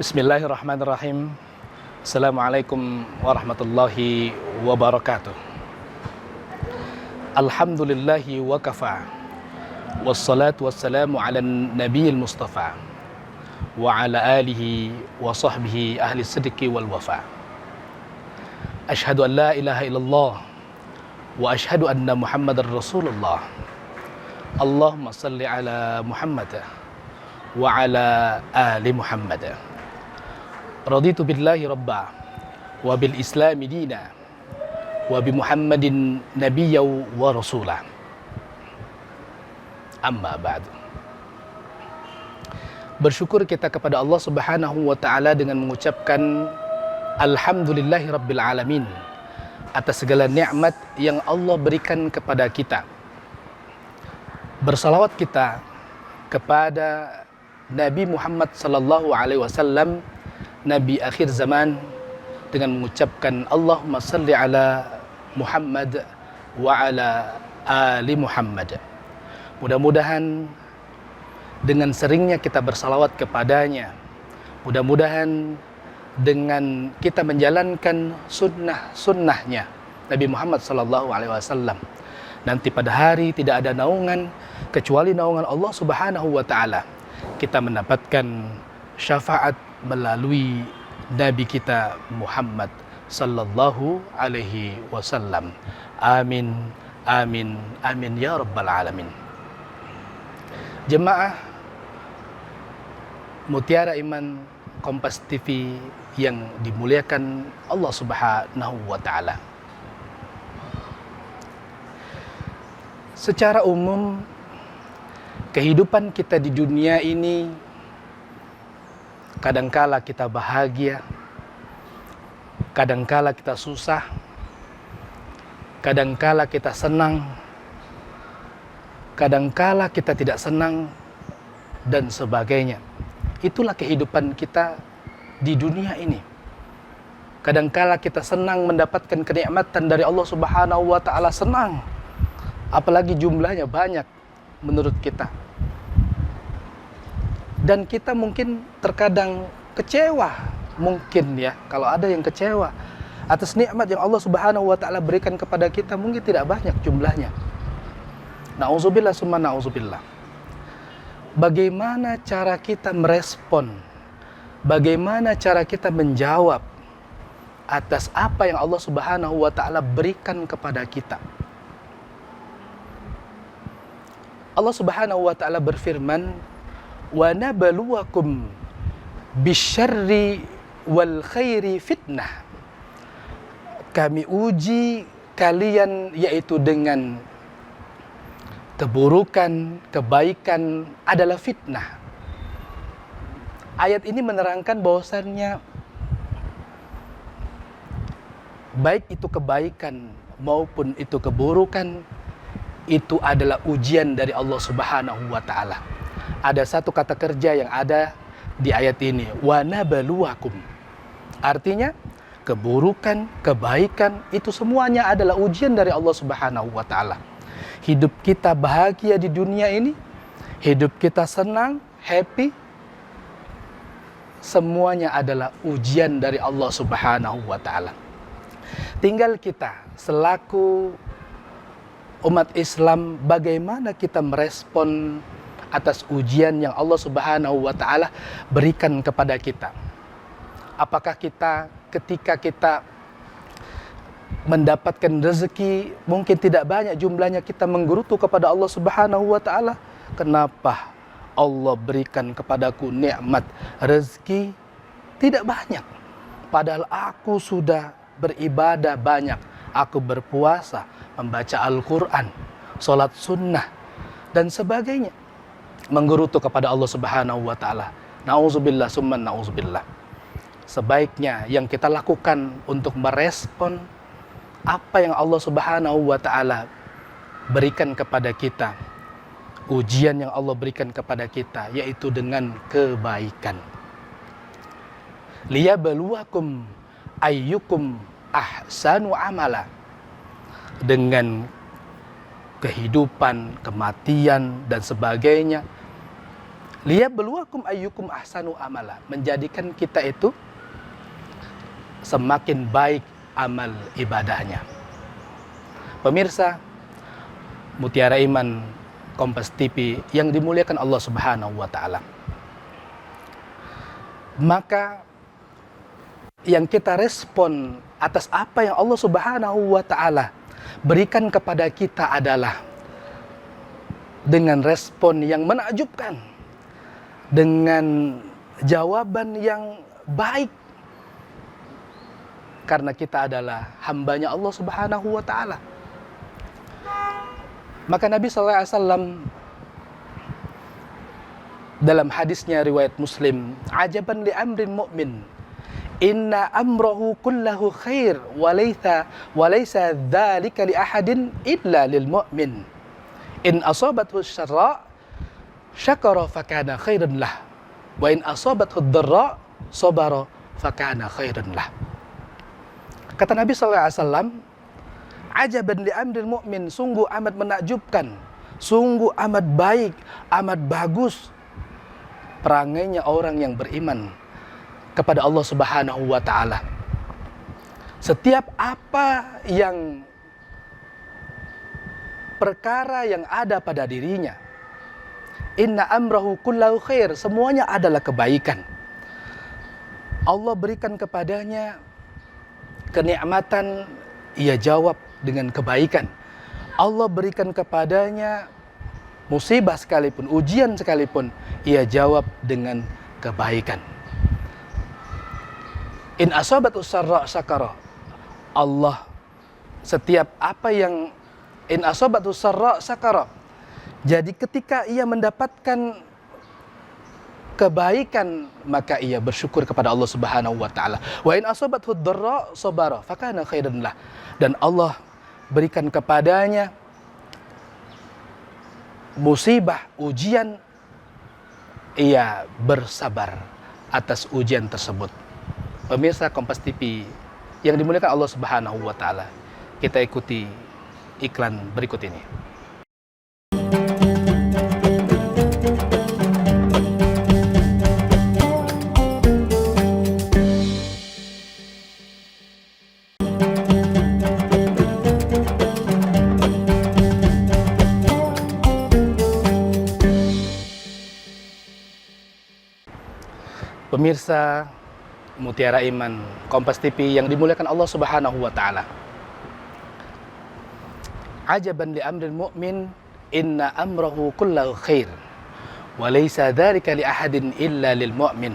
Bismillahirrahmanirrahim. Assalamualaikum warahmatullahi wabarakatuh. Alhamdulillahi wa kafa. Wassalatu wassalamu ala nabiyil mustafa wa ala alihi wa sahbihi ahli sidqi wal wafa. Ashhadu an la ilaha illallah wa ashhadu anna Muhammadar Rasulullah. Allahumma salli ala Muhammad wa ala ali Muhammad. Raditu billahi rabba wa bil islami dina wa bi Muhammadin nabiyya wa rasulah. Amma ba'du. Bersyukur kita kepada Allah Subhanahu wa taala dengan mengucapkan alhamdulillahi rabbil alamin atas segala nikmat yang Allah berikan kepada kita. Bersalawat kita kepada Nabi Muhammad sallallahu alaihi wasallam, Nabi akhir zaman, dengan mengucapkan Allahumma salli ala Muhammad wa ala ali Muhammad. Mudah-mudahan dengan seringnya kita bersalawat kepadanya, mudah-mudahan dengan kita menjalankan sunnah-sunnahnya Nabi Muhammad sallallahu alaihi wasallam, nanti pada hari tidak ada naungan kecuali naungan Allah Subhanahu wa taala. Kita mendapatkan syafaat melalui Nabi kita Muhammad sallallahu alaihi wasallam. Amin, amin, amin ya rabbal alamin. Jemaah Mutiara Iman Kompas TV yang dimuliakan Allah Subhanahu wa taala. Secara umum kehidupan kita di dunia ini kadangkala kita bahagia, kadangkala kita susah, kadangkala kita senang, kadangkala kita tidak senang, dan sebagainya. Itulah kehidupan kita di dunia ini. Kadangkala kita senang mendapatkan kenikmatan dari Allah Subhanahu wa taala, senang, apalagi jumlahnya banyak menurut kita. Dan kita mungkin terkadang kecewa, mungkin ya, kalau ada yang kecewa atas nikmat yang Allah Subhanahu wa taala berikan kepada kita, mungkin tidak banyak jumlahnya. Nauzubillah summa nauzubillah. Bagaimana cara kita merespon? Bagaimana cara kita menjawab atas apa yang Allah Subhanahu wa taala berikan kepada kita? Allah Subhanahu wa taala berfirman, wa nabluwakum bisyarri wal khairi fitnah. Kami uji kalian yaitu dengan keburukan, kebaikan adalah fitnah. Ayat ini menerangkan bahwasannya baik itu kebaikan maupun itu keburukan, itu adalah ujian dari Allah Subhanahu wa taala. Ada satu kata kerja yang ada di ayat ini, wa nabluwakum. Artinya keburukan, kebaikan itu semuanya adalah ujian dari Allah Subhanahu wa taala. Hidup kita bahagia di dunia ini, hidup kita senang, happy, semuanya adalah ujian dari Allah Subhanahu wa taala. Tinggal kita selaku umat Islam, bagaimana kita merespon atas ujian yang Allah Subhanahu wa taala berikan kepada kita. Apakah kita ketika kita mendapatkan rezeki mungkin tidak banyak jumlahnya, kita menggerutu kepada Allah Subhanahu wa taala, kenapa Allah berikan kepadaku nikmat rezeki tidak banyak, padahal aku sudah beribadah banyak, aku berpuasa, membaca Al-Quran, sholat sunnah, dan sebagainya. Menggerutu kepada Allah Subhanahu wa taala. Nauzubillah summa nauzubillah. Sebaiknya yang kita lakukan untuk merespon apa yang Allah Subhanahu wa taala berikan kepada kita, ujian yang Allah berikan kepada kita, yaitu dengan kebaikan. Liyabluwakum ayyukum ahsanu amala. Dengan kehidupan, kematian, dan sebagainya, Liyabluwakum ayyukum ahsanu amala, menjadikan kita itu semakin baik amal ibadahnya. Pemirsa Mutiara Iman Kompas TV yang dimuliakan Allah Subhanahu wa taala. Maka yang kita respon atas apa yang Allah Subhanahu wa taala berikan kepada kita adalah dengan respon yang menakjubkan, dengan jawaban yang baik, karena kita adalah hambanya Allah Subhanahu wa ta'ala. Maka Nabi SAW dalam hadisnya riwayat Muslim, ajaban li amrin mu'min, inna amrahu kullahu khair walaysa dzalika li ahadin illa lil mu'min, in asabathu syarra syakara fakana khairan lah, wa in asabathu dharra sabara fakana khairan lah. Kata Nabi SAW, ajaban li amril mu'min, sungguh amat menakjubkan, sungguh amat baik, amat bagus perangainya orang yang beriman kepada Allah Subhanahu wa ta'ala. Setiap apa yang perkara yang ada pada dirinya, inna amrahu kullahu khair, semuanya adalah kebaikan. Allah berikan kepadanya kenikmatan, ia jawab dengan kebaikan. Allah berikan kepadanya musibah sekalipun, ujian sekalipun, ia jawab dengan kebaikan. In asabatu sarra syakara, Allah setiap apa yang in asabatu sarra syakara, jadi ketika ia mendapatkan kebaikan maka ia bersyukur kepada Allah Subhanahu wa taala. Wa in asabathu dharra sabara fakana khairan lah, dan Allah berikan kepadanya musibah, ujian, ia bersabar atas ujian tersebut. Pemirsa Kompas TV yang dimuliakan Allah Subhanahu wa taala, kita ikuti iklan berikut ini. Pemirsa Mutiara Iman Kompas TV yang dimuliakan Allah Subhanahu wa taala. Ajaban li amril mu'min, inna amrahu kullahu khair wa laysa dzalika li ahadin illa lil mu'min.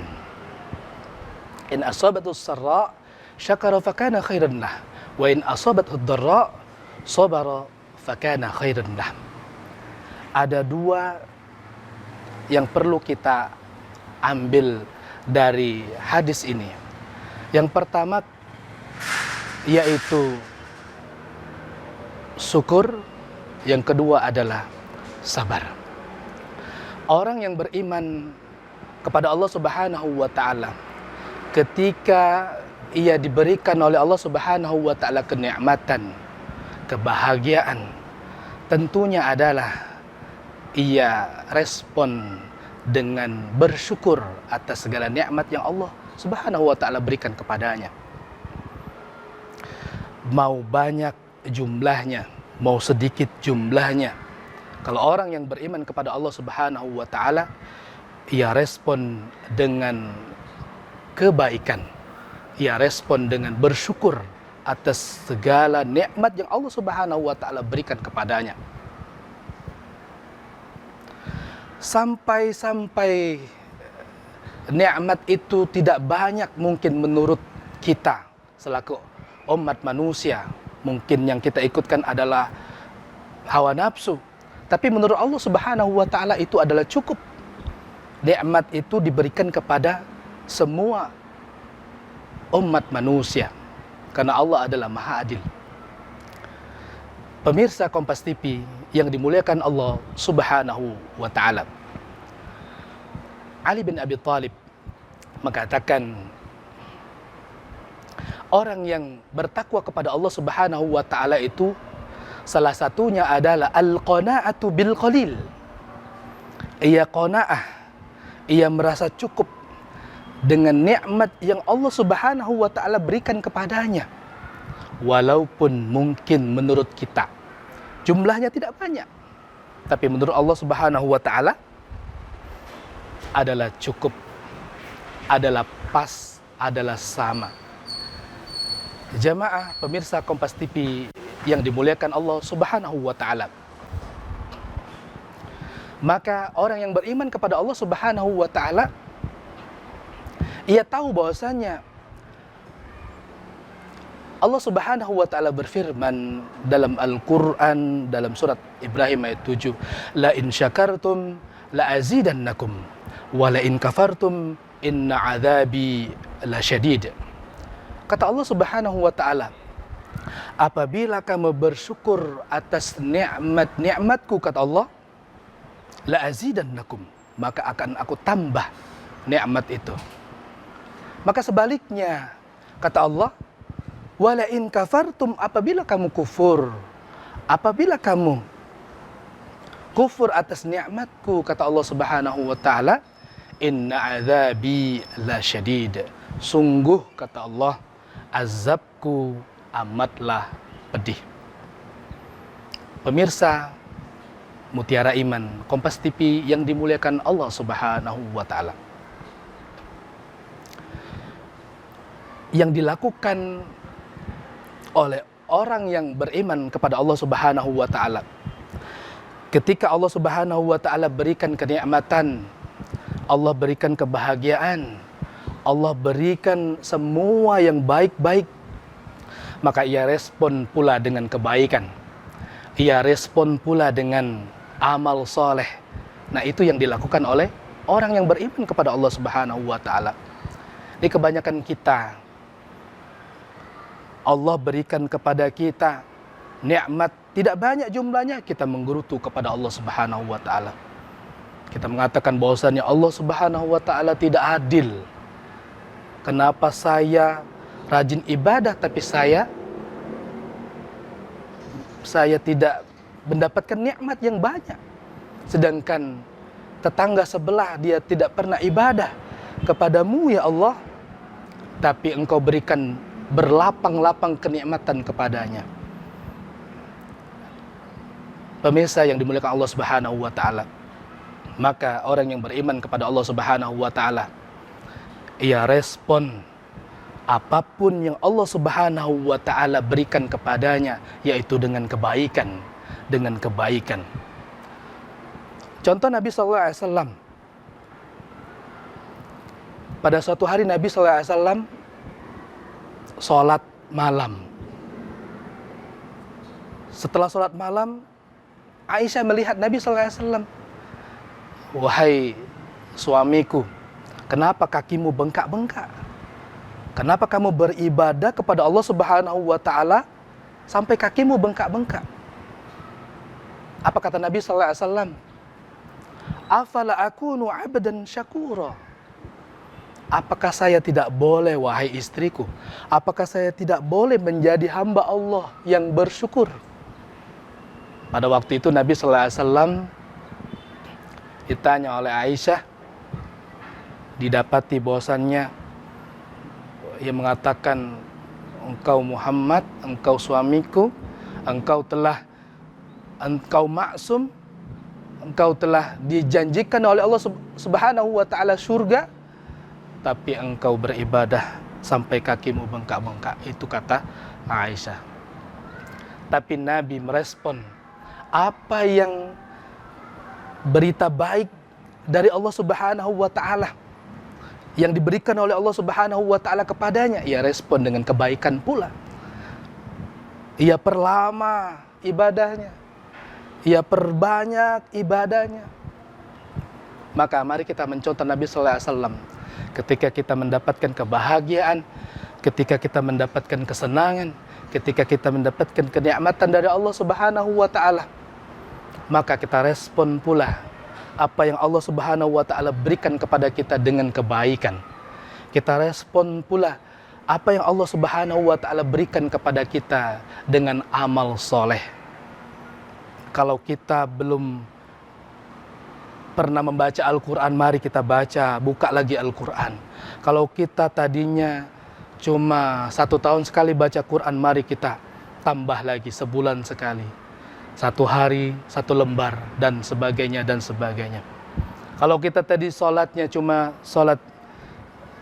In asabathu sarra syakara fakana khairan lah, wa in asabathu dharra sabara fakana khairan lah. Ada dua yang perlu kita ambil dari hadis ini. Yang pertama yaitu syukur, yang kedua adalah sabar. Orang yang beriman kepada Allah Subhanahu wa taala, ketika ia diberikan oleh Allah Subhanahu wa taala kenikmatan, kebahagiaan, tentunya adalah ia respon dengan bersyukur atas segala nikmat yang Allah Subhanahu wa taala berikan kepadanya. Mau banyak jumlahnya, mau sedikit jumlahnya, kalau orang yang beriman kepada Allah Subhanahu wa taala, ia respon dengan kebaikan, ia respon dengan bersyukur atas segala nikmat yang Allah Subhanahu wa taala berikan kepadanya. Sampai-sampai nikmat itu tidak banyak mungkin menurut kita selaku umat manusia. Mungkin yang kita ikutkan adalah hawa nafsu. Tapi menurut Allah Subhanahu wa taala itu adalah cukup. Nikmat itu diberikan kepada semua umat manusia, karena Allah adalah Maha Adil. Pemirsa Kompas TV yang dimuliakan Allah Subhanahu wa taala, Ali bin Abi Thalib mengatakan, orang yang bertakwa kepada Allah Subhanahu wa taala itu salah satunya adalah al-qanaa'atu bil qalil. Ia qanaah ia merasa cukup dengan nikmat yang Allah Subhanahu wa taala berikan kepadanya. Walaupun mungkin menurut kita jumlahnya tidak banyak, tapi menurut Allah Subhanahu wa taala adalah cukup, adalah pas, adalah sama. Jamaah pemirsa Kompas TV yang dimuliakan Allah Subhanahu wa taala. Maka orang yang beriman kepada Allah Subhanahu wa taala, ia tahu bahwasanya Allah Subhanahu wa taala berfirman dalam Al-Qur'an dalam surat Ibrahim ayat 7, "La in syakartum la azidannakum wa la in kafartum inna 'adzabi lasyadid." Kata Allah Subhanahu wa taala, apabila kamu bersyukur atas nikmat-nikmatku, kata Allah, la azidannakum, maka akan aku tambah nikmat itu. Maka sebaliknya, kata Allah, wala in kafartum, apabila kamu kufur, apabila kamu kufur atas nikmatku, kata Allah Subhanahu wa taala, inna adzabi lasyadid, sungguh, kata Allah, azabku amatlah pedih. Pemirsa Mutiara Iman Kompas TV yang dimuliakan Allah Subhanahu wa taala, yang dilakukan oleh orang yang beriman kepada Allah Subhanahu wa taala ketika Allah Subhanahu wa taala berikan kenikmatan, Allah berikan kebahagiaan, Allah berikan semua yang baik-baik, maka ia respon pula dengan kebaikan, ia respon pula dengan amal soleh. Nah, itu yang dilakukan oleh orang yang beriman kepada Allah Subhanahu wa taala. Ini kebanyakan kita, Allah berikan kepada kita nikmat tidak banyak jumlahnya, kita menggerutu kepada Allah Subhanahu wa taala. Kita mengatakan bahwasanya Allah Subhanahu wa taala tidak adil. Kenapa saya rajin ibadah tapi saya tidak mendapatkan nikmat yang banyak, sedangkan tetangga sebelah dia tidak pernah ibadah kepadamu ya Allah, tapi engkau berikan berlapang-lapang kenikmatan kepadanya. Pemirsa yang dimuliakan Allah Subhanahu wa taala, maka orang yang beriman kepada Allah Subhanahu wa taala, ia respon apapun yang Allah Subhanahu wa taala berikan kepadanya, yaitu dengan kebaikan, dengan kebaikan. Contoh Nabi sallallahu alaihi wasallam. Pada suatu hari Nabi sallallahu alaihi wasallam salat malam. Setelah salat malam, Aisyah melihat Nabi sallallahu alaihi wasallam. Wahai suamiku, kenapa kakimu bengkak-bengkak? Kenapa kamu beribadah kepada Allah Subhanahu wa taala sampai kakimu bengkak-bengkak? Apa kata Nabi sallallahu alaihi wasallam? Afala akunu 'abdan syakura? Apakah saya tidak boleh, wahai istriku? Apakah saya tidak boleh menjadi hamba Allah yang bersyukur? Pada waktu itu Nabi sallallahu alaihi wasallam ditanya oleh Aisyah, didapati bahwasannya ia mengatakan, engkau Muhammad, engkau suamiku, engkau maksum, engkau telah dijanjikan oleh Allah Subhanahu wa taala surga, tapi engkau beribadah sampai kakimu bengkak-bengkak. Itu kata Aisyah. Tapi Nabi merespon apa yang berita baik dari Allah Subhanahu wa taala yang diberikan oleh Allah Subhanahu wa taala kepadanya, ia respon dengan kebaikan pula. Ia perlama ibadahnya, ia perbanyak ibadahnya. Maka mari kita mencontoh Nabi sallallahu alaihi wasallam. Ketika kita mendapatkan kebahagiaan, ketika kita mendapatkan kesenangan, ketika kita mendapatkan kenikmatan dari Allah Subhanahu wa taala, maka kita respon pula apa yang Allah Subhanahu wa taala berikan kepada kita dengan kebaikan. Kita respon pula apa yang Allah Subhanahu wa taala berikan kepada kita dengan amal soleh. Kalau kita belum pernah membaca Al-Quran, mari kita baca, buka lagi Al-Quran. Kalau kita tadinya cuma 1 tahun sekali baca Quran, mari kita tambah lagi sebulan sekali, 1 hari 1 lembar, dan sebagainya dan sebagainya. Kalau kita tadi sholatnya cuma sholat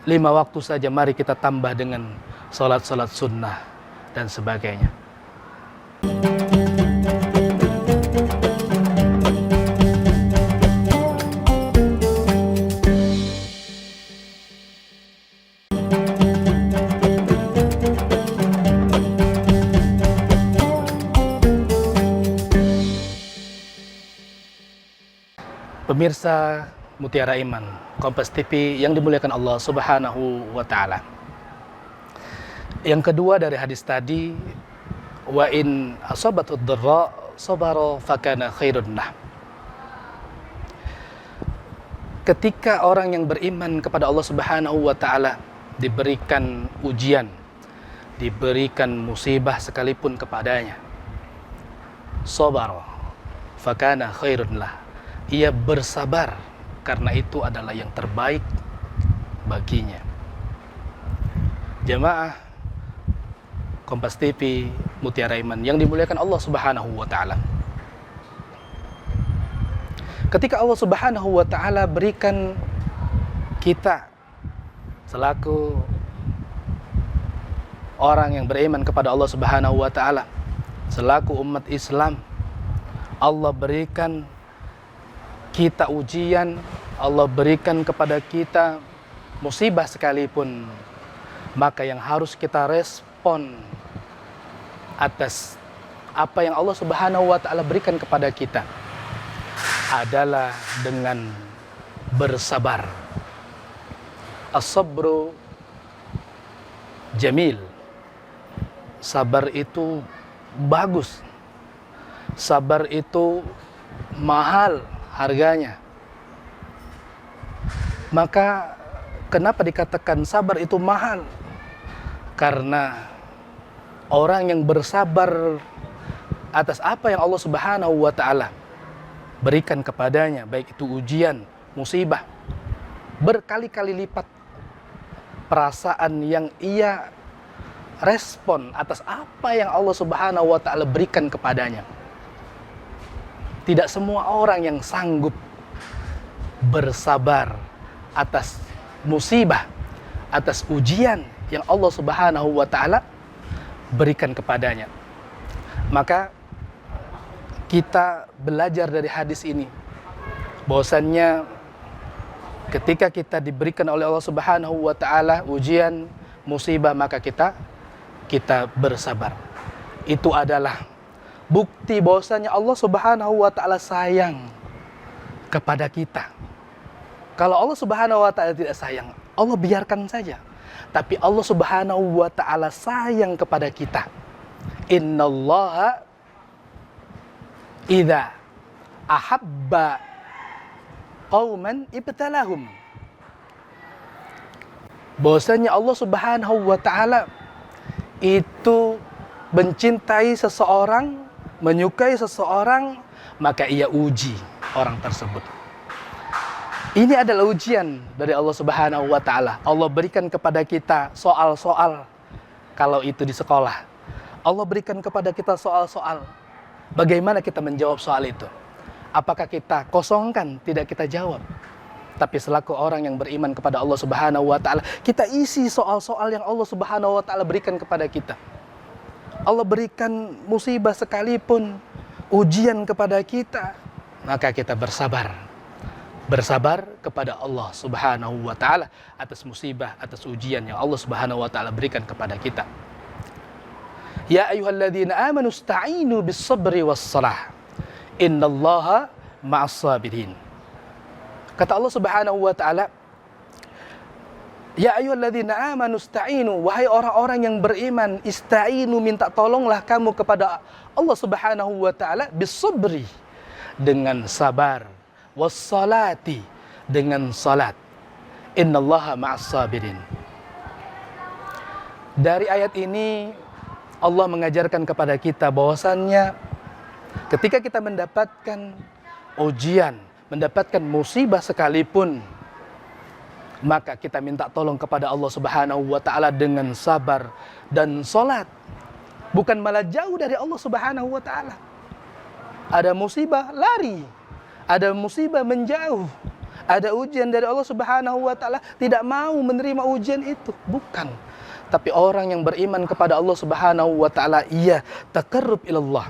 5 waktu saja, mari kita tambah dengan sholat-sholat sunnah dan sebagainya. Pemirsa Mutiara Iman, Kompas TV yang dimuliakan Allah Subhanahu wa Ta'ala. Yang kedua dari hadis tadi, wa in asabatud dharra sabara fakana khairun lah. Ketika orang yang beriman kepada Allah Subhanahu wa Ta'ala diberikan ujian, diberikan musibah sekalipun kepadanya, sabara fakana khairun lah, ia bersabar karena itu adalah yang terbaik baginya. Jamaah Kompas TV Mutiara Iman yang dimuliakan Allah Subhanahu wa Ta'ala, ketika Allah Subhanahu wa Ta'ala berikan kita selaku orang yang beriman kepada Allah Subhanahu wa Ta'ala, selaku umat Islam, Allah berikan kita ujian, Allah berikan kepada kita musibah sekalipun, maka yang harus kita respon atas apa yang Allah Subhanahu wa Ta'ala berikan kepada kita adalah dengan bersabar. As-sabru jamil. Sabar itu bagus. Sabar itu mahal harganya. Maka kenapa dikatakan sabar itu mahal? Karena orang yang bersabar atas apa yang Allah Subhanahu wa Ta'ala berikan kepadanya, baik itu ujian, musibah, berkali-kali lipat perasaan yang ia respon atas apa yang Allah Subhanahu wa Ta'ala berikan kepadanya. Tidak semua orang yang sanggup bersabar atas musibah, atas ujian yang Allah Subhanahu wa Ta'ala berikan kepadanya. Maka kita belajar dari hadis ini bahwasannya ketika kita diberikan oleh Allah Subhanahu wa Ta'ala ujian, musibah, maka kita bersabar. Itu adalah bukti bahwasanya Allah Subhanahu wa Ta'ala sayang kepada kita. Kalau Allah Subhanahu wa Ta'ala tidak sayang, Allah biarkan saja. Tapi Allah Subhanahu wa Ta'ala sayang kepada kita. Innallaha idza ahabba qauman ibtalahum. Bahwasanya Allah Subhanahu wa Ta'ala itu mencintai seseorang, menyukai seseorang, maka ia uji orang tersebut. Ini adalah ujian dari Allah Subhanahu wa Ta'ala. Allah berikan kepada kita soal-soal, kalau itu di sekolah. Allah berikan kepada kita soal-soal. Bagaimana kita menjawab soal itu? Apakah kita kosongkan, tidak kita jawab? Tapi selaku orang yang beriman kepada Allah Subhanahu wa Ta'ala, kita isi soal-soal yang Allah Subhanahu wa Ta'ala berikan kepada kita. Allah berikan musibah sekalipun, ujian kepada kita, maka kita bersabar. Bersabar kepada Allah Subhanahu wa Ta'ala atas musibah, atas ujian yang Allah Subhanahu wa Ta'ala berikan kepada kita. Ya ayyuhalladzina amanu ista'inu bis-sabri was-salah. Innallaha ma'as-sabirin. Kata Allah Subhanahu wa Ta'ala, ya ayyuhalladzina amanu ista'inu, wahai orang-orang yang beriman, ista'inu, minta tolonglah kamu kepada Allah Subhanahu wa Ta'ala, bis-sabri, dengan sabar, was-salati, dengan salat. Innallaha ma'as-sabirin. Dari ayat ini Allah mengajarkan kepada kita bahwasannya ketika kita mendapatkan ujian, mendapatkan musibah sekalipun, maka kita minta tolong kepada Allah Subhanahu wa taala dengan sabar dan salat. Bukan malah jauh dari Allah Subhanahu wa taala. Ada musibah lari, ada musibah menjauh, ada ujian dari Allah Subhanahu wa taala tidak mau menerima ujian itu, bukan. Tapi orang yang beriman kepada Allah Subhanahu wa taala, ia taqarrub ilallah.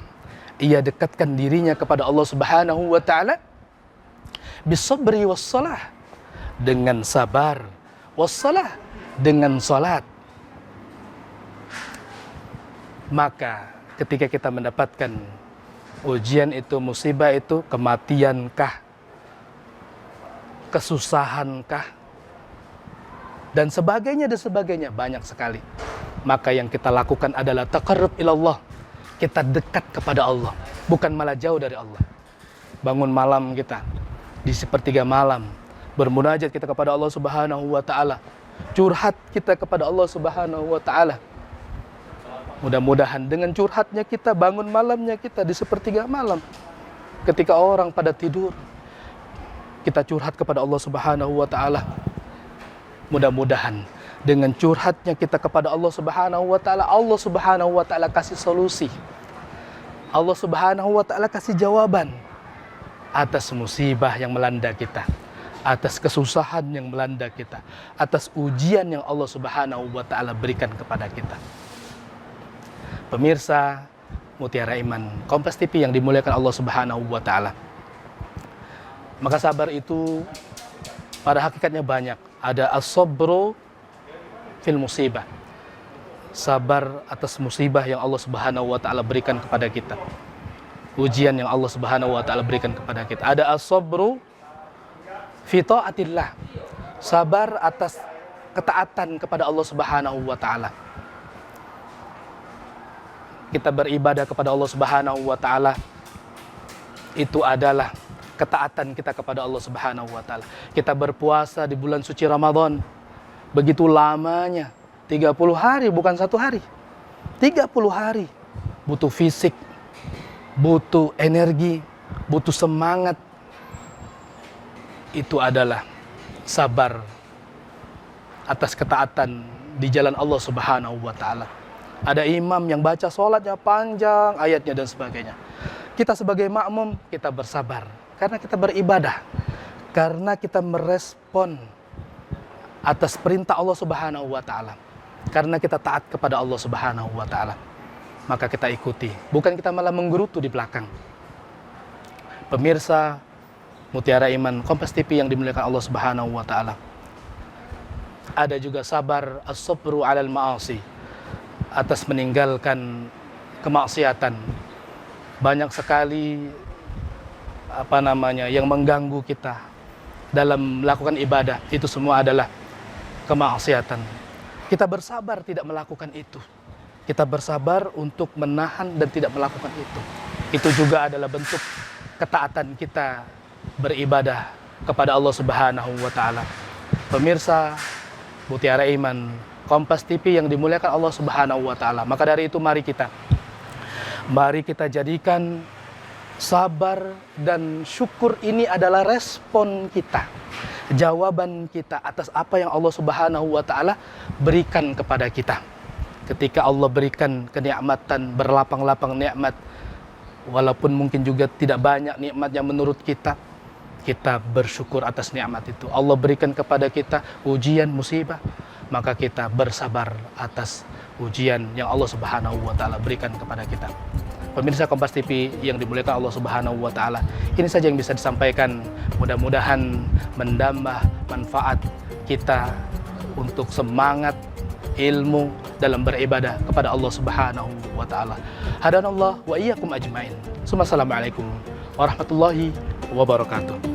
Ia dekatkan dirinya kepada Allah Subhanahu wa taala bisabri wassalah, dengan sabar, wassalah, dengan salat. Maka ketika kita mendapatkan ujian itu, musibah itu, kematiankah, kesusahankah, dan sebagainya banyak sekali. Maka yang kita lakukan adalah taqarrub ilallah. Kita dekat kepada Allah, bukan malah jauh dari Allah. Bangun malam kita, di sepertiga malam, bermunajat kita kepada Allah Subhanahu wa taala. Curhat kita kepada Allah Subhanahu wa taala. Mudah-mudahan dengan curhatnya kita, bangun malamnya kita di sepertiga malam, ketika orang pada tidur, kita curhat kepada Allah Subhanahu wa taala. Mudah-mudahan dengan curhatnya kita kepada Allah Subhanahu wa taala, Allah Subhanahu wa taala kasih solusi. Allah Subhanahu wa taala kasih jawaban atas musibah yang melanda kita, atas kesusahan yang melanda kita, atas ujian yang Allah Subhanahu wa taala berikan kepada kita. Pemirsa Mutiara Iman, Kompas TV yang dimuliakan Allah Subhanahu wa taala. Maka sabar itu pada hakikatnya banyak. Ada as-sabru fil musibah. Sabar atas musibah yang Allah Subhanahu wa taala berikan kepada kita. Ujian yang Allah Subhanahu wa taala berikan kepada kita. Ada as-sabru fi taatillah. Sabar atas ketaatan kepada Allah Subhanahu wa taala. Kita beribadah kepada Allah Subhanahu wa taala, itu adalah ketaatan kita kepada Allah Subhanahu wa taala. Kita berpuasa di bulan suci Ramadan, begitu lamanya, 30 hari, bukan 1 hari. 30 hari. Butuh fisik, butuh energi, butuh semangat. Itu adalah sabar atas ketaatan di jalan Allah Subhanahu wa taala. Ada imam yang baca sholatnya panjang, ayatnya dan sebagainya. Kita sebagai makmum, kita bersabar karena kita beribadah, karena kita merespon atas perintah Allah Subhanahu wa taala, karena kita taat kepada Allah Subhanahu wa taala. Maka kita ikuti, bukan kita malah menggerutu di belakang. Pemirsa Mutiara Iman, Kompas TV yang dimuliakan Allah Subhanahu wa taala. Ada juga sabar as-sabru 'alal ma'asi, atas meninggalkan kemaksiatan. Banyak sekali yang mengganggu kita dalam melakukan ibadah. Itu semua adalah kemaksiatan. Kita bersabar tidak melakukan itu. Kita bersabar untuk menahan dan tidak melakukan itu. Itu juga adalah bentuk ketaatan kita beribadah kepada Allah Subhanahu wa taala. Pemirsa Mutiara Iman, Kompas TV yang dimuliakan Allah Subhanahu wa taala. Maka dari itu mari kita jadikan sabar dan syukur ini adalah respon kita, jawaban kita atas apa yang Allah Subhanahu wa taala berikan kepada kita. Ketika Allah berikan kenikmatan, berlapang-lapang nikmat, walaupun mungkin juga tidak banyak nikmat yang menurut kita, kita bersyukur atas nikmat itu. Allah berikan kepada kita ujian, musibah, maka kita bersabar atas ujian yang Allah Subhanahu wa taala berikan kepada kita. Pemirsa Kompas TV yang dimuliakan Allah Subhanahu wa taala, ini saja yang bisa disampaikan. Mudah-mudahan menambah manfaat kita untuk semangat ilmu dalam beribadah kepada Allah Subhanahu wa taala. Hadanallah wa iyyakum ajmain. Assalamualaikum warahmatullahi wabarakatuh.